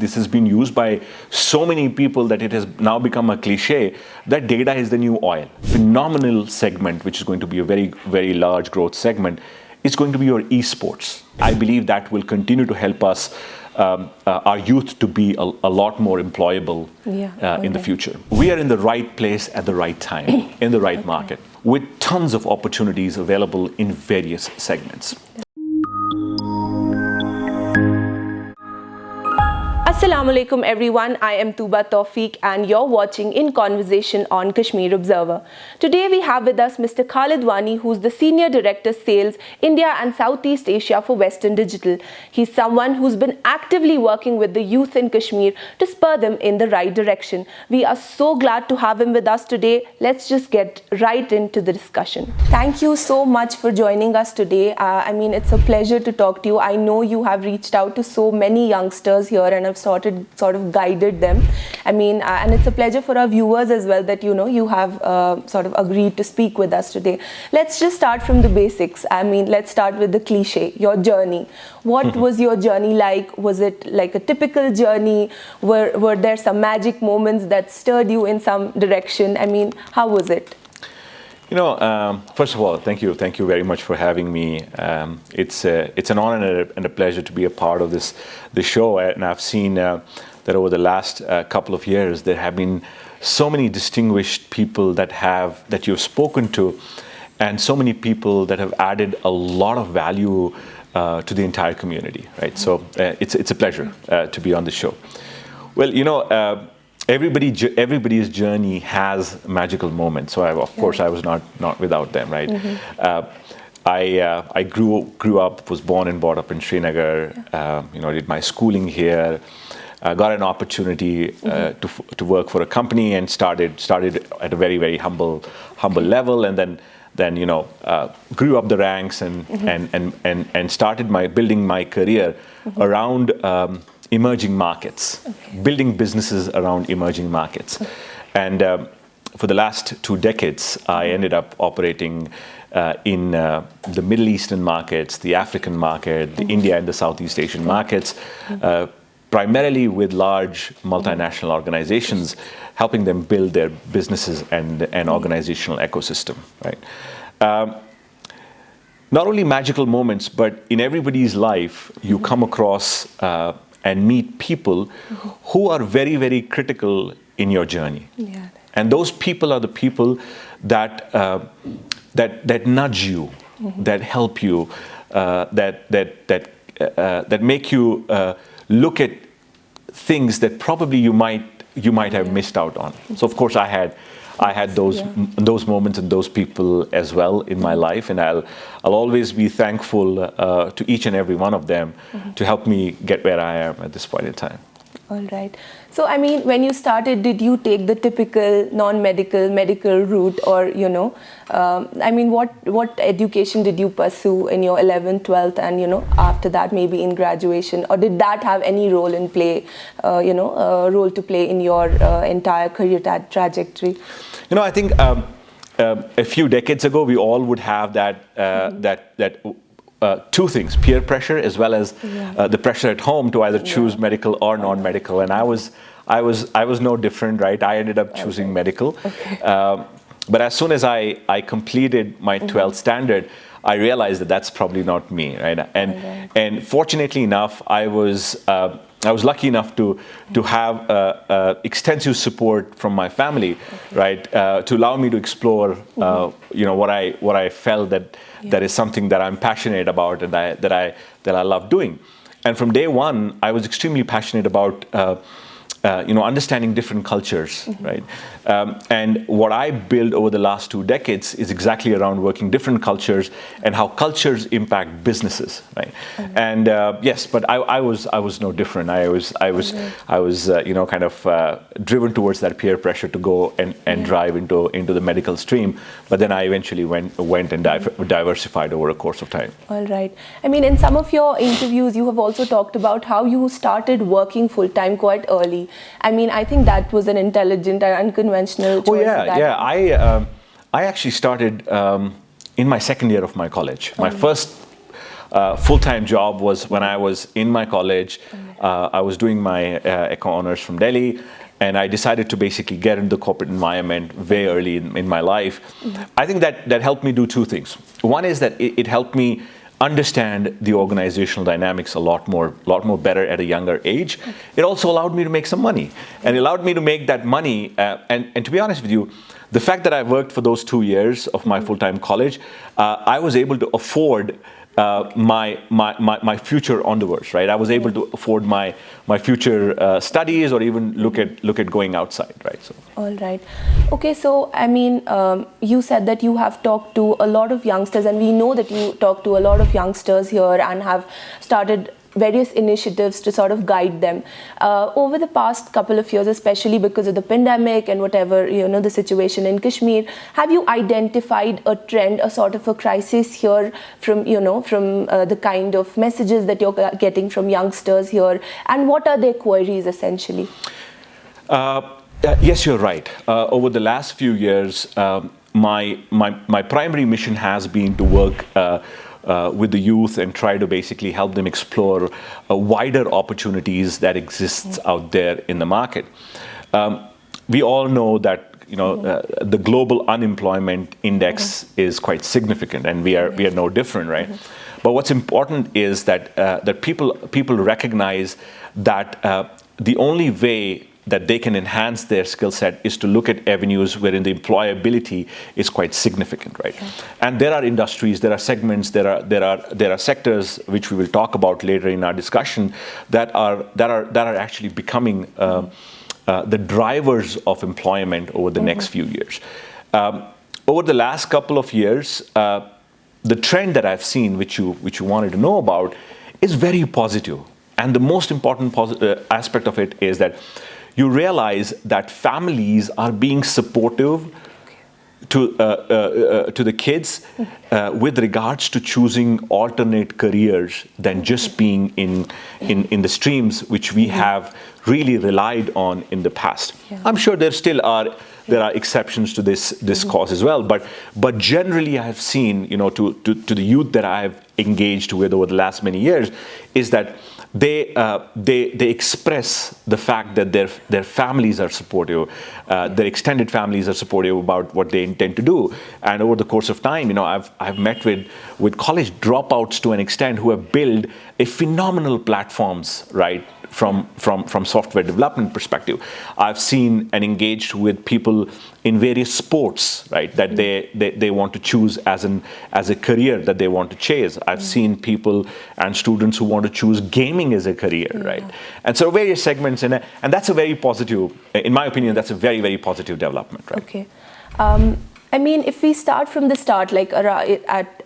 This has been used by so many people that it has now become a cliche that data is the new oil. Phenomenal segment, which is going to be a very, very large growth segment, is going to be your esports. I believe that will continue to help us, our youth, to be a lot more employable in the future. We are in the right place at the right time, in the right market, with tons of opportunities available in various segments. Assalamu alaikum everyone, I am Tuba Tawfiq and you're watching In Conversation on Kashmir Observer. Today we have with us Mr. Khalid Wani, who's the Senior Director Sales, India and Southeast Asia for Western Digital. He's someone who's been actively working with the youth in Kashmir to spur them in the right direction. We are so glad to have him with us today. Let's just get right into the discussion. Thank you so much for joining us today. It's a pleasure to talk to you. I know you have reached out to so many youngsters here and have sort of guided them. And it's a pleasure for our viewers as well that you have sort of agreed to speak with us today. Let's just start from the basics. Let's start with the cliche, your journey. What was your journey like? Was it like a typical journey? Were there some magic moments that stirred you in some direction? How was it? First of all, thank you very much for having me. It's an honor and a pleasure to be a part of this show. And I've seen that over the last couple of years, there have been so many distinguished people that you've spoken to, and so many people that have added a lot of value to the entire community. Right. So it's a pleasure to be on the show. Well, everybody's journey has magical moments. So of course I was not without them, right? I grew up, was born and brought up in Srinagar. Did my schooling here. Got an opportunity to work for a company and started at a very, very humble level, and then grew up the ranks and started building my career around emerging markets, building businesses around emerging markets. And for the last 2 decades, I ended up operating in the Middle Eastern markets, the African market, the India and the Southeast Asian markets, primarily with large multinational organizations, helping them build their businesses and an organizational ecosystem, right? Not only magical moments, but in everybody's life, you come across and meet people who are very, very critical in your journey. Yeah. And those people are the people that nudge you, that help you, that make you look at things that probably you might have missed out on. So of course I had those moments and those people as well in my life, and I'll always be thankful to each and every one of them to help me get where I am at this point in time. All right. So when you started, did you take the typical non-medical, medical route, or what education did you pursue in your 11th, 12th, and after that maybe in graduation, or did that have any role in play, role to play in your entire career trajectory? I think a few decades ago, we all would have that two things: peer pressure as well as the pressure at home to either choose medical or non-medical. And I was no different, right? I ended up choosing medical. But as soon as I completed my 12th standard, I realized that that's probably not me, right? And fortunately enough, I was lucky enough to have extensive support from my family, right, to allow me to explore, what I felt that is something that I'm passionate about and that I love doing. And from day one, I was extremely passionate about understanding different cultures, right? And what I built over the last 2 decades is exactly around working different cultures and how cultures impact businesses, right? And yes, but I was no different. I was kind of driven towards that peer pressure to go and drive into the medical stream. But then I eventually went and diversified over a course of time. All right. In some of your interviews, you have also talked about how you started working full time quite early. I think that was an intelligent and unconventional choice. Oh yeah. I actually started in my second year of my college. My full-time job was when I was in my college. I was doing my eco honors from Delhi, and I decided to basically get into the corporate environment very early in my life. I think that helped me do two things. One is that it helped me understand the organizational dynamics a lot more better at a younger age. It also allowed me to make some money, and it allowed me to make that money. And to be honest with you, the fact that I worked for those 2 years of my full-time college, I was able to afford my future onwards, right? I was able to afford my future studies, or even look at going outside, right? So. All right. Okay, so I mean, you said that you have talked to a lot of youngsters, and we know that you talk to a lot of youngsters here and have started various initiatives to sort of guide them. Over the past couple of years, especially because of the pandemic and whatever, the situation in Kashmir, have you identified a trend, a sort of a crisis here from the kind of messages that you're getting from youngsters here, and what are their queries essentially? Yes, you're right. Over the last few years, my primary mission has been to work with the youth and try to basically help them explore wider opportunities that exists out there in the market. We all know that the global unemployment index is quite significant, and we are no different, right? But what's important is that people recognize that the only way that they can enhance their skill set is to look at avenues wherein the employability is quite significant, right? Yeah. And there are industries, there are segments, there are sectors which we will talk about later in our discussion that are actually becoming the drivers of employment over the next few years. Over the last couple of years, the trend that I've seen, which you wanted to know about, is very positive. And the most important aspect of it is that you realize that families are being supportive to the kids with regards to choosing alternate careers than just being in the streams which we have really relied on in the past. Yeah. I'm sure there are exceptions to this cause as well, but generally I have seen, to the youth that I have engaged with over the last many years, is that they express the fact that their families are supportive, their extended families are supportive about what they intend to do. And over the course of time, I've met with college dropouts to an extent who have built a phenomenal platforms, right? From software development perspective. I've seen and engaged with people in various sports, right, that they want to choose as a career that they want to chase. I've seen people and students who want to choose gaming as a career, right? And so various segments, and that's a very positive, in my opinion, that's a very, very positive development, right? Okay. I mean, if we start from the start, like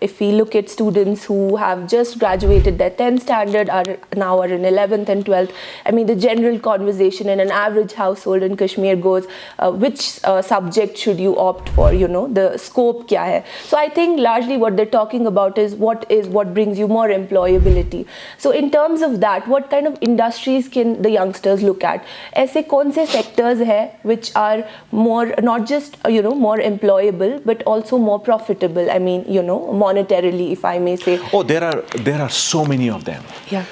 if we look at students who have just graduated their 10th standard, now are in 11th and 12th, I mean, the general conversation in an average household in Kashmir goes, which subject should you opt for, the scope kya hai? So I think largely what they're talking about is what brings you more employability. So in terms of that, what kind of industries can the youngsters look at? Aise kaun se sectors hai which are more, not just, more employable, but also more profitable, I mean, monetarily, if I may say. Oh, there are so many of them. Yeah.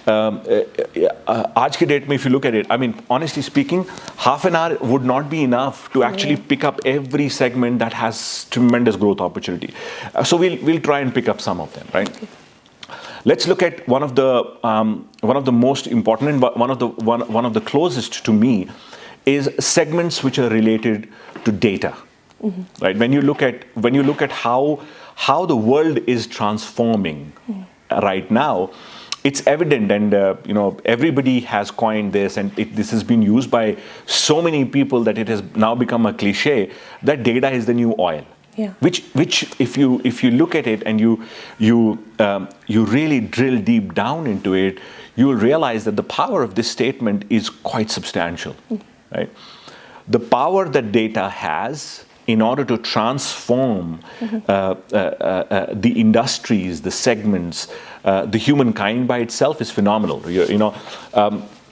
Aaj ki date mein, if you look at it, I mean, honestly speaking, half an hour would not be enough to actually pick up every segment that has tremendous growth opportunity. So we'll try and pick up some of them, right? Okay. Let's look at one of the most important and one of the closest to me is segments which are related to data, right? When you look at how the world is transforming right now, it's evident, and everybody has coined this, and this has been used by so many people that it has now become a cliche that data is the new oil. Yeah. Which if you look at it and you really drill deep down into it, you will realize that the power of this statement is quite substantial. Right? The power that data has in order to transform the industries, the segments, the humankind by itself is phenomenal.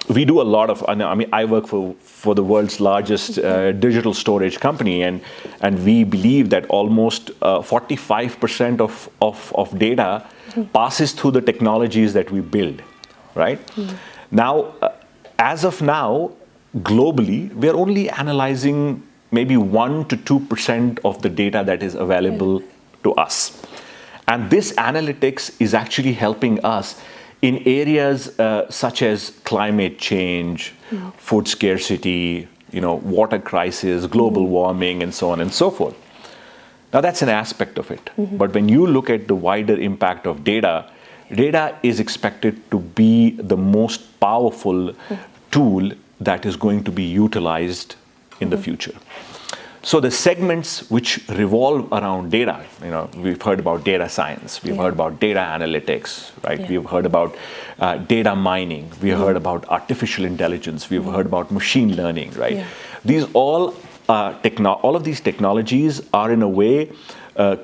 we do a lot of, I mean, I work for the world's largest digital storage company, and we believe that almost 45% of data passes through the technologies that we build, right? Now, as of now, globally, we're only analyzing maybe 1 to 2% of the data that is available to us. And this analytics is actually helping us in areas such as climate change, food scarcity, water crisis, global warming, and so on and so forth. Now that's an aspect of it. But when you look at the wider impact of data, data is expected to be the most powerful tool that is going to be utilized in the future. So the segments which revolve around data, we've heard about data science, we've heard about data analytics, right? We've heard about data mining, we've heard about artificial intelligence, we've heard about machine learning, right? These all of these technologies are in a way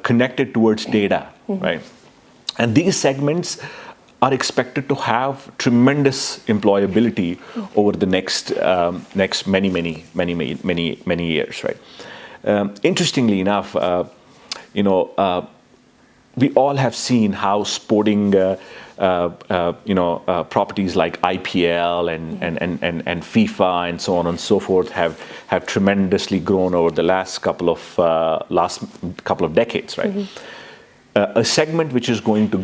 connected towards data, right? And these segments are expected to have tremendous employability over the next many years, right? Interestingly enough, we all have seen how sporting, properties like IPL and FIFA and so on and so forth have tremendously grown over the last couple of decades, right? A segment which is going to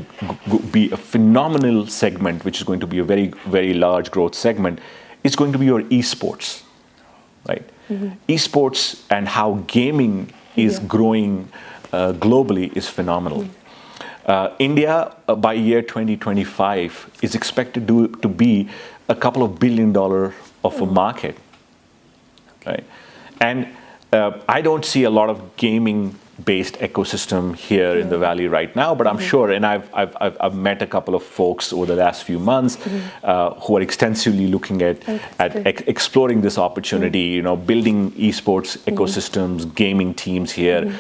be a phenomenal segment, which is going to be a very, very large growth segment, is going to be your esports, right? Esports and how gaming is growing globally is phenomenal. India, by year 2025, is expected to be a couple of $1 billion of a market, right? And I don't see a lot of gaming-based ecosystem here in the Valley right now, but I'm sure, and I've met a couple of folks over the last few months who are extensively looking at exploring this opportunity, building esports ecosystems, gaming teams here.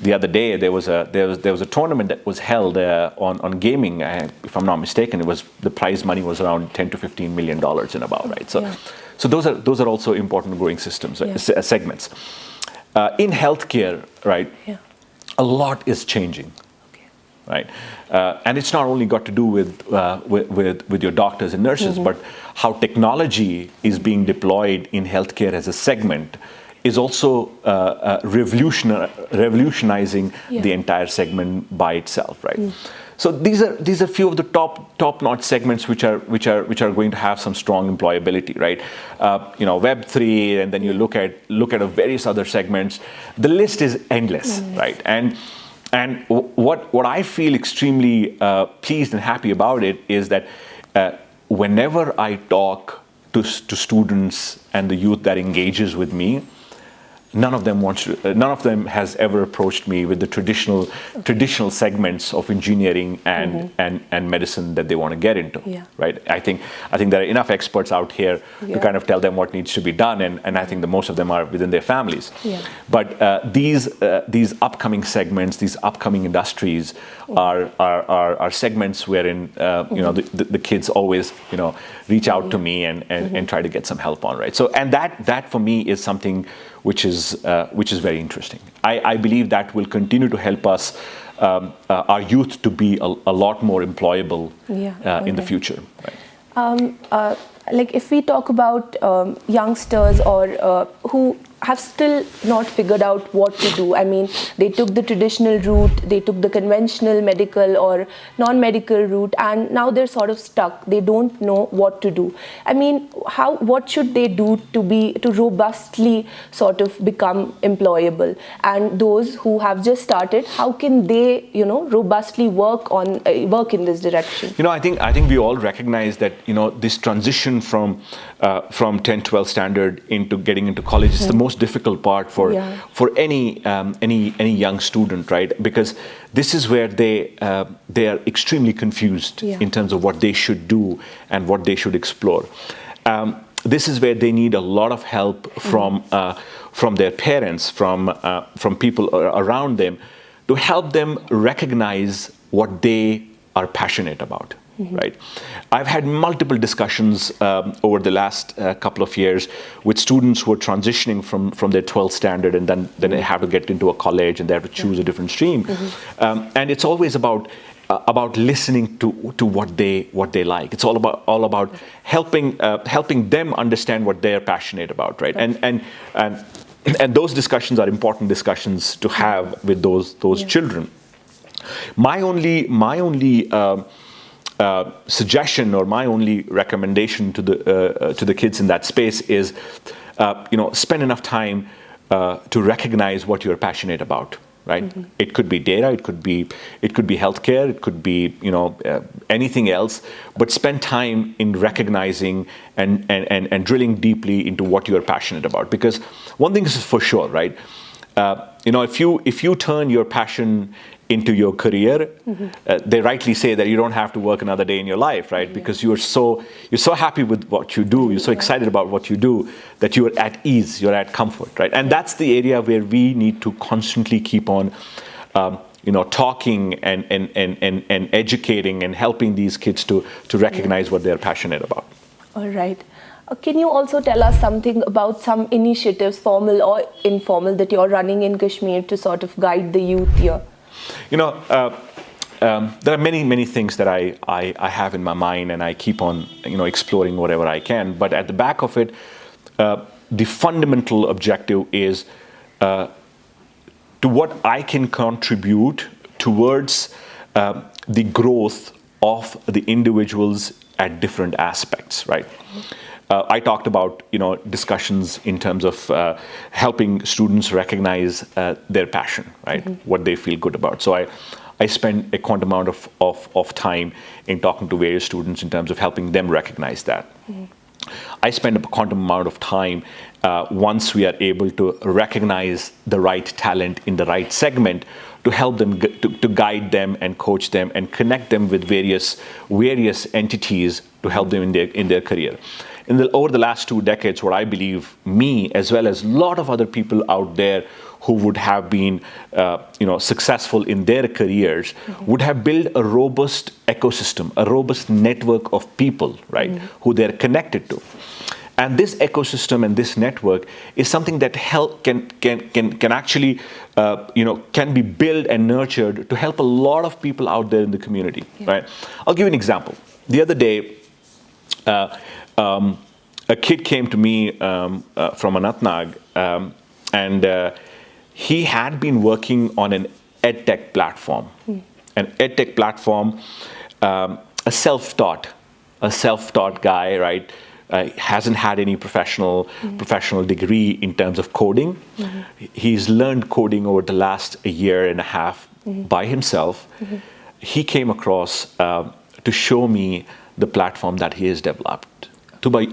The other day there was a tournament that was held on gaming. If I'm not mistaken, the prize money was around $10 to $15 million and above, right? So those are also important growing segments. In healthcare, right? A lot is changing, right? And it's not only got to do with your doctors and nurses, but how technology is being deployed in healthcare as a segment is also revolutionizing the entire segment by itself, right? So these are few of the top-notch segments which are going to have some strong employability, right? Web3, and then you look at various other segments. The list is endless, right? And what I feel extremely pleased and happy about it is that whenever I talk to students and the youth that engages with me, none of them has ever approached me with the traditional segments of engineering and medicine that they want to get into, right? I think there are enough experts out here to kind of tell them what needs to be done, and I think that most of them are within their families. But these upcoming segments, these upcoming industries are segments wherein the kids always reach out to me and try to get some help on, right? So and that for me is something which is very interesting. I believe that will continue to help us, our youth, to be a lot more employable in the future. Right? Like if we talk about youngsters or who have still not figured out what to do. I mean, they took the traditional route, they took the conventional medical or non-medical route, and now they're sort of stuck. They don't know what to do. I mean, what should they do to robustly sort of become employable? And those who have just started, how can they, robustly work in this direction? I think we all recognize that, this transition from 10, 12 standard into getting into college is the most difficult part for any young student, right? Because this is where they are extremely confused in terms of what they should do and what they should explore. This is where they need a lot of help from their parents, from people around them, to help them recognize what they are passionate about, right? I've had multiple discussions over the last couple of years with students who are transitioning from their 12th standard, and then they have to get into a college and they have to choose a different stream. And it's always about listening to what they like. It's all about helping them understand what they're passionate about, right? And those discussions are important discussions to have with those children. My only suggestion or my only recommendation to the kids in that space is, spend enough time to recognize what you're passionate about. Right? It could be data, it could be healthcare, it could be anything else. But spend time in recognizing and drilling deeply into what you are passionate about. Because one thing is for sure, right? If you turn your passion into your career, they rightly say that you don't have to work another day in your life, right? Because you're so happy with what you do, you're so excited about what you do that you're at ease, you're at comfort, right? And that's the area where we need to constantly keep on, talking and educating and helping these kids to recognize what they're passionate about. All right. Can you also tell us something about some initiatives, formal or informal, that you're running in Kashmir to sort of guide the youth here? There are many things that I have in my mind, and I keep on exploring whatever I can. But at the back of it, the fundamental objective is to what I can contribute towards the growth of the individuals at different aspects, right? I talked about discussions in terms of helping students recognize their passion, right? What they feel good about. So I spend a quantum amount of time in talking to various students in terms of helping them recognize that. I spend a quantum amount of time once we are able to recognize the right talent in the right segment to help them to guide them and coach them and connect them with various entities to help them in their career. Over the last 2 decades, what I believe me, as well as a lot of other people out there who would have been successful in their careers, would have built a robust ecosystem, a robust network of people, right, who they're connected to. And this ecosystem and this network is something that can actually can be built and nurtured to help a lot of people out there in the community, right? I'll give you an example. The other day, a kid came to me from Anantnag, and he had been working on an edtech platform. An edtech platform, a self-taught guy, right? Hasn't had any professional degree in terms of coding. He's learned coding over the last 1.5 years by himself. He came across to show me the platform that he has developed. Tuba,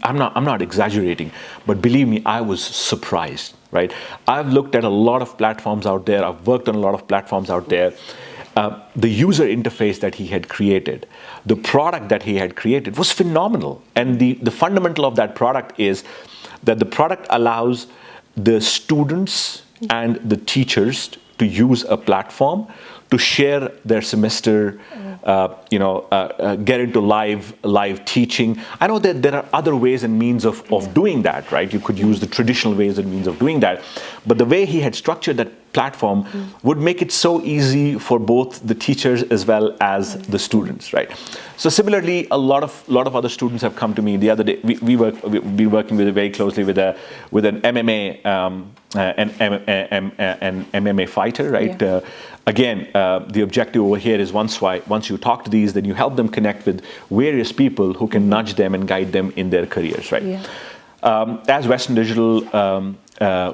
I'm not exaggerating, but believe me, I was surprised, right? I've looked at a lot of platforms out there. I've worked on a lot of platforms out there. The user interface that he had created, the product that he had created was phenomenal. And the fundamental of that product is that the product allows the students and the teachers to use a platform to share their semester, get into live teaching. I know that there are other ways and means of doing that, right? You could use the traditional ways and means of doing that. But the way he had structured that platform would make it so easy for both the teachers as well as the students, right? So similarly, a lot of other students have come to me the other day. We've been working very closely with an MMA an MMA fighter, right? Yeah. Again, the objective over here is once you talk to these, then you help them connect with various people who can nudge them and guide them in their careers, right? Yeah. As Western Digital,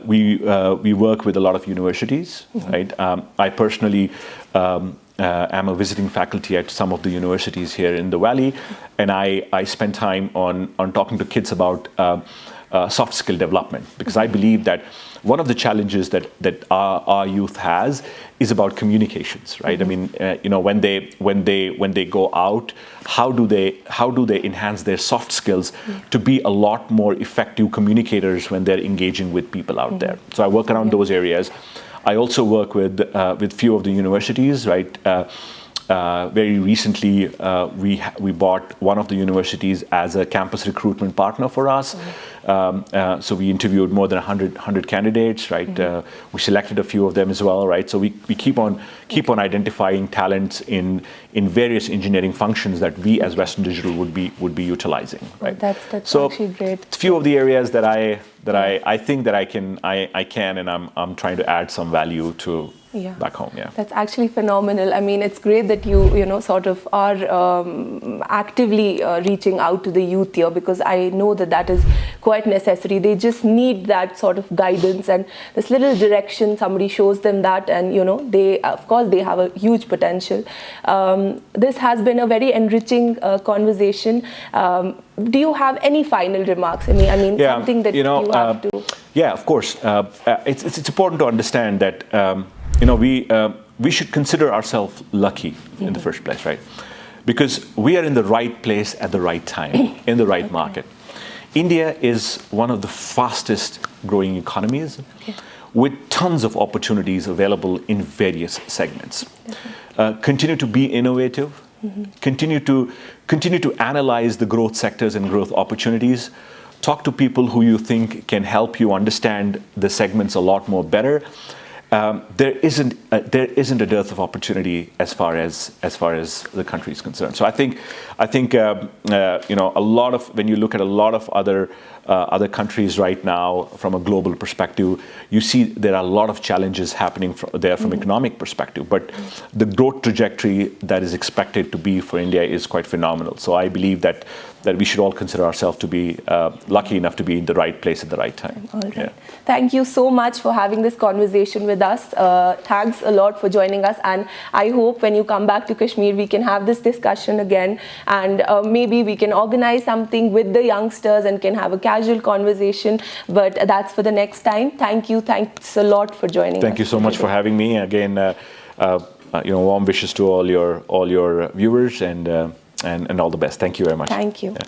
we work with a lot of universities, right? I personally am a visiting faculty at some of the universities here in the Valley, and I spend time on talking to kids about soft skill development, because I believe that one of the challenges that our youth has is about communications, right? I mean, when they go out, how do they enhance their soft skills to be a lot more effective communicators when they're engaging with people out there? So I work around those areas. I also work with few of the universities, right? Very recently, we bought one of the universities as a campus recruitment partner for us. So we interviewed more than 100 candidates, right? We selected a few of them as well, right? So we keep on identifying talents in various engineering functions that we as Western Digital would be utilizing, right? That's so actually great. A few of the areas that I think that I can and I'm trying to add some value to back home. Yeah, that's actually phenomenal. I mean, it's great that you sort of are actively reaching out to the youth here, because I know that is quite necessary. They just need that sort of guidance and this little direction. Somebody shows them that, and they of course they have a huge potential. This has been a very enriching conversation. Do you have any final remarks? I mean, something that you have to. Yeah, of course. It's important to understand that we should consider ourselves lucky in the first place, right? Because we are in the right place at the right time, in the right market. India is one of the fastest growing economies with tons of opportunities available in various segments. Continue to be innovative. Continue to analyze the growth sectors and growth opportunities. Talk to people who you think can help you understand the segments a lot more better. There isn't a dearth of opportunity as far as the country is concerned. So I think a lot of, when you look at a lot of other countries right now from a global perspective, you see there are a lot of challenges happening there from economic perspective. But the growth trajectory that is expected to be for India is quite phenomenal. So I believe that we should all consider ourselves to be lucky enough to be in the right place at the right time. All right. Yeah. Thank you so much for having this conversation with us. Thanks a lot for joining us, and I hope when you come back to Kashmir, we can have this discussion again, and maybe we can organize something with the youngsters and can have a casual conversation, but that's for the next time. Thank you. Thanks a lot for joining us. Thank you so much for having me. Again, warm wishes to all your viewers, and all the best. Thank you very much. Thank you. Yeah.